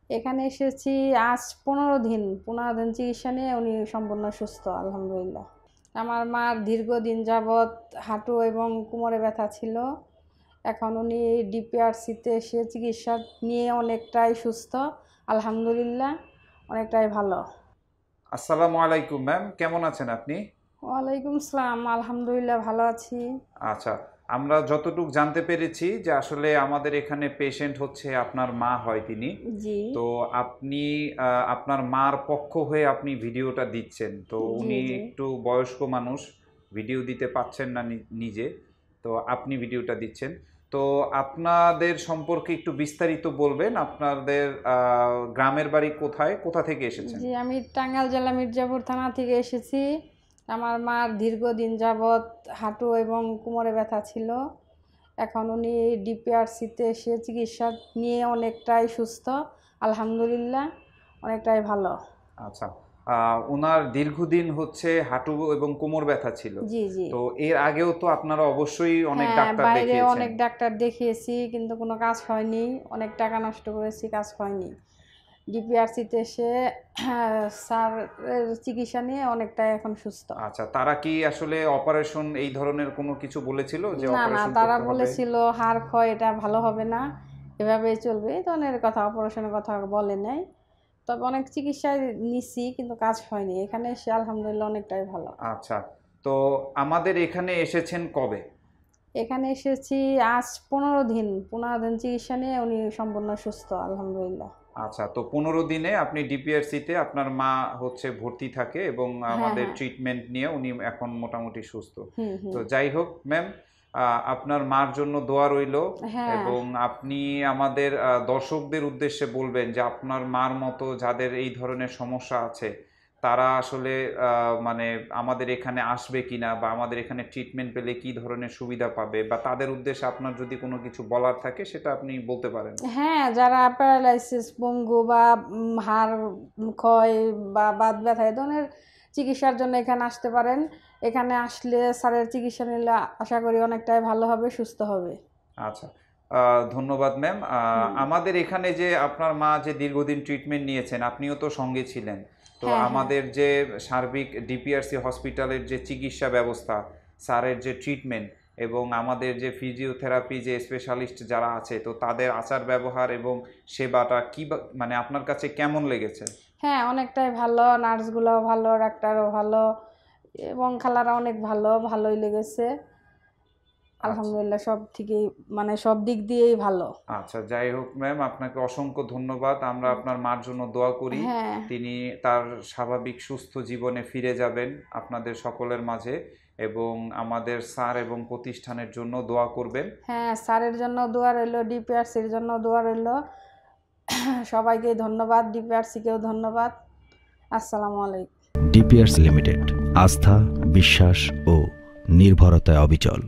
এখানে এসেছি আজ 15 দিন। 15 দিন চিকিৎসা নিয়ে উনি সম্পূর্ণ সুস্থ, আলহামদুলিল্লাহ। আমার মার দীর্ঘদিন যাবৎ হাঁটু এবং কোমরে ব্যথা ছিল। এখন উনি ডিপিআরসিতে এসে চিকিৎসা নিয়ে অনেকটাই সুস্থ, আলহামদুলিল্লাহ, অনেকটাই ভালো। আসসালামু আলাইকুম ম্যাম, কেমন আছেন আপনি? ওয়ালাইকুম আসসালাম, আলহামদুলিল্লাহ ভালো আছি। আচ্ছা, আমরা যতটুকু জানতে পেরেছি যে আসলে আমাদের এখানে পেশেন্ট হচ্ছে আপনার মা হয় তিনি। জি। তো আপনি আপনার মার পক্ষ হয়ে আপনি ভিডিওটা দিচ্ছেন, তো জি উনি জি একটু বয়স্ক মানুষ, ভিডিও দিতে পাচ্ছেন না নিজে, তো আপনি ভিডিওটা দিচ্ছেন। তো আপনাদের সম্পর্কে একটু বিস্তারিত বলবেন, আপনাদের গ্রামের বাড়ি কোথায়, কোথা থেকে এসেছেন? জি, আমি টাঙ্গাইল জেলা মির্জাপুর থানা থেকে এসেছি। আমার মার দীর্ঘদিন যাবৎ হাঁটু এবং কোমরে ব্যথা ছিল। এখন উনি ডিপিআরসিতে এসে চিকিৎসা নিয়ে অনেকটাই সুস্থ, আলহামদুলিল্লাহ, অনেকটাই ভালো। আচ্ছা, ওনার দীর্ঘদিন হচ্ছে হাঁটু এবং কোমর ব্যথা ছিল। জি জি। তো এর আগেও তো আপনারা অবশ্যই অনেক হ্যাঁ, ডাক্তার বাইরে দেখিয়েছেন। অনেক ডাক্তার দেখিয়েছি কিন্তু কোনো কাজ হয়নি। অনেক টাকা নষ্ট করেছি, কাজ হয়নি। ডিপিআরসিতে এসে স্যারের চিকিৎসা নিয়ে অনেকটাই এখন সুস্থ। আচ্ছা, তারা কি আসলে অপারেশন এই ধরনের কোনো কিছু বলেছিল যে না না, অপারেশন তারা করতে হবে? বলেছিল হাড় ক্ষয়, এটা ভালো হবে না, এভাবেই চলবে, এই ধরনের কথা, অপারেশনের কথা বলে নাই। তবে অনেক চিকিৎসায় নিছি কিন্তু কাজ হয়নি। এখানে এসে আলহামদুলিল্লাহ অনেকটাই ভালো। আচ্ছা, তো আমাদের এখানে এসেছেন কবে? এখানে এসেছি আজ 15 দিন। 15 দিন চিকিৎসা নিয়ে উনি সম্পূর্ণ সুস্থ, আলহামদুলিল্লাহ। আচ্ছা, তো 15 দিনে আপনি ডিপিআরসিতে আপনার মা হচ্ছে ভর্তি থাকে এবং হ্যাঁ আমাদের হ্যাঁ। ট্রিটমেন্ট নিয়ে উনি এখন মোটামুটি সুস্থ। হুম তো হুম। যাই হোক ম্যাম, আপনার মার জন্য দোয়া রইলো। হ্যাঁ এবং আপনি আমাদের দর্শকদের উদ্দেশ্যে বলবেন যে আপনার মার মতো যাদের এই ধরনের সমস্যা আছে তারা আসলে মানে আমাদের এখানে আসবে কিনা, বা আমাদের এখানে ট্রিটমেন্ট পেলে কি ধরনের সুবিধা পাবে, বা তাদের উদ্দেশ্যে আপনার যদি কোনো কিছু বলার থাকে সেটা আপনি বলতে পারেন। হ্যাঁ, যারা প্যারালাইসিস, পঙ্গু বা হাড় ক্ষয় বা বাত ব্যথা এ ধরনের চিকিৎসার জন্য এখানে আসতে পারেন। এখানে আসলে স্যারের চিকিৎসা নিলে আশা করি অনেকটাই ভালো হবে, সুস্থ হবে। আচ্ছা, ধন্যবাদ ম্যাম। হুম। আমাদের এখানে যে আপনার মা যে দীর্ঘদিন ট্রিটমেন্ট নিয়েছেন, আপনিও তো সঙ্গে ছিলেন। তো হ্যাঁ হ্যাঁ। আমাদের যে সার্বিক ডিপিআরসি হসপিটালের যে চিকিৎসা ব্যবস্থা, স্যারের যে ট্রিটমেন্ট, এবং আমাদের যে ফিজিওথেরাপি যে স্পেশালিস্ট যারা আছে, তো তাদের আচার ব্যবহার এবং সেবাটা কি মানে আপনার কাছে কেমন লেগেছে? হ্যাঁ, অনেকটাই ভালো, নার্সগুলোও ভালো, ডাক্তারও ভালো এবং খালারা অনেক ভালো, ভালোই লেগেছে। আচ্ছা। আলহামদুলিল্লাহ সব থেকেই, মানে সব দিক দিয়েই ভালো। আচ্ছা, যাই হোক ম্যাম, আপনাকে অসংখ্য ধন্যবাদ। আমরা আপনার মার জন্য দোয়া করি। হ্যাঁ তিনি তার স্বাভাবিক সুস্থ জীবনে ফিরে যাবেন আপনাদের সকলের মাঝে, এবং আমাদের স্যার এবং প্রতিষ্ঠানের জন্য দোয়া করবেন। হ্যাঁ, স্যারের জন্য দোয়া রইল, ডিপিআরসির জন্য দোয়া রইল। সবাইকে ধন্যবাদ, ডিপিআরসিকেও ধন্যবাদ। আসসালামু আলাইকুম। ডিপিআরস লিমিটেড, আস্থা, বিশ্বাস ও নির্ভরতায় অবিচল।